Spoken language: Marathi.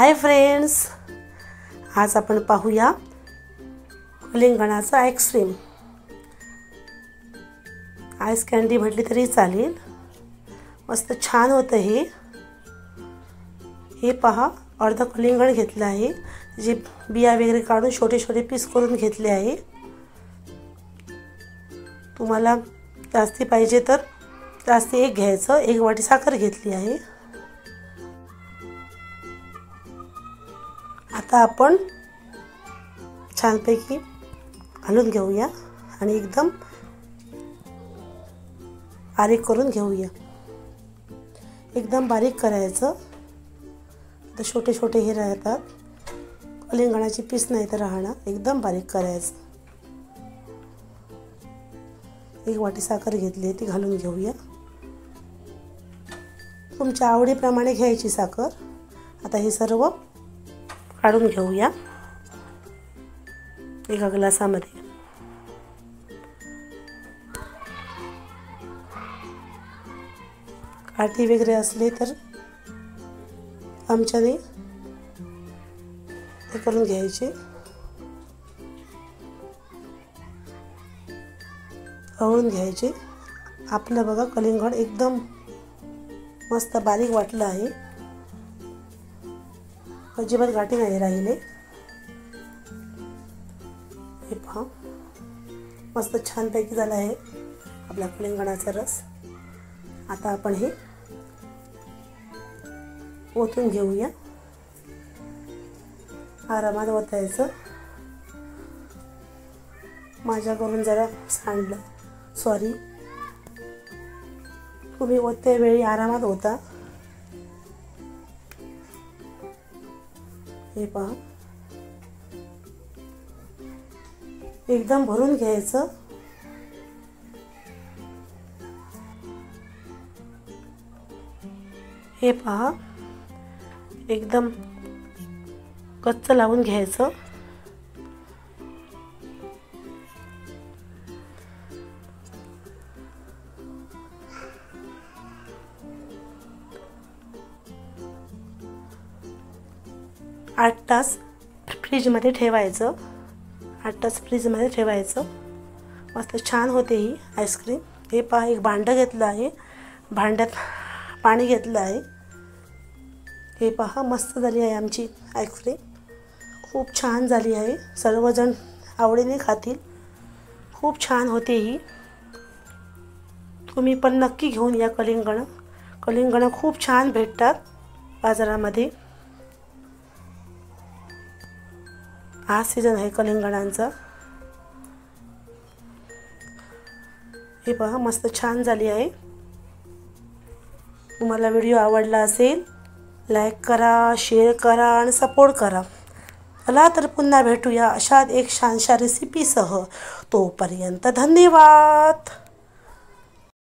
हाय फ्रेंड्स, आज आपण पाहूया कलिंगणाचं आईस्क्रीम। आईस कँडी म्हटली तरी चालेल, मस्त छान होतं हे पहा, अर्ध कलिंगण घेतलं आहे, जे बिया वगैरे काढून छोटे छोटे पीस करून घेतले आहे। तुम्हाला जास्ती पाहिजे तर जास्ती एक घ्यायचं। एक वाटी साखर घेतली आहे। आता आपण छानपैकी घालून घेऊया आणि एकदम बारीक करून घेऊया। एकदम बारीक करायचं। तर छोटे छोटे हे राहतात, कलिंगणाची पीस नाही तर राहणार, एकदम बारीक करायचं। एक वाटी साखर घेतली, ती घालून घेऊया। तुमच्या आवडीप्रमाणे घ्यायची साखर। आता हे सर्व काढून घेऊया एका ग्लासामध्ये। काठी वगैरे असले तर चमच्याने हे करून घ्यायचे, हळून घ्यायचे। आपलं बघा कलिंगड एकदम मस्त बारीक वाटलं आहे, अजिबात गाठी नाही राहिले। हे पहा, मस्त छानपैकी झाला आहे आपला कलिंगणाचा रस। आता आपण हे ओतून घेऊया, आरामात ओतायचं। माझ्याकडून जरा सांडलं, सॉरी। तुम्ही ओतते वेळी आरामात ओता। हे पहा, एकदम भरून घ्यायचं। हे पहा, एकदम कच्चं लावून घ्यायचं। आठ तास फ्रीजमध्ये ठेवायचं। 8 तास फ्रीजमध्ये ठेवायचं। मस्त छान होते ही आईस्क्रीम। हे पहा, एक भांडं घेतलं आहे, भांड्यात पाणी घेतलं आहे। हे पहा, मस्त झाली आहे आमची आईस्क्रीम। खूप छान झाली आहे, सर्वजण आवडीने खातील। खूप छान होते ही। तुम्ही पण नक्की घेऊन या कलिंगणं खूप छान भेटतात बाजारामध्ये। हा सीजन आहे कलिंगणांचा। हे पहा, मस्त छान झाली आहे। तुम्हाला व्हिडिओ आवडला असेल, लाईक करा, शेअर करा आणि सपोर्ट करा। चला तर पुन्हा भेटूया अशाच एक छानशा रेसिपीसह। तोपर्यंत धन्यवाद।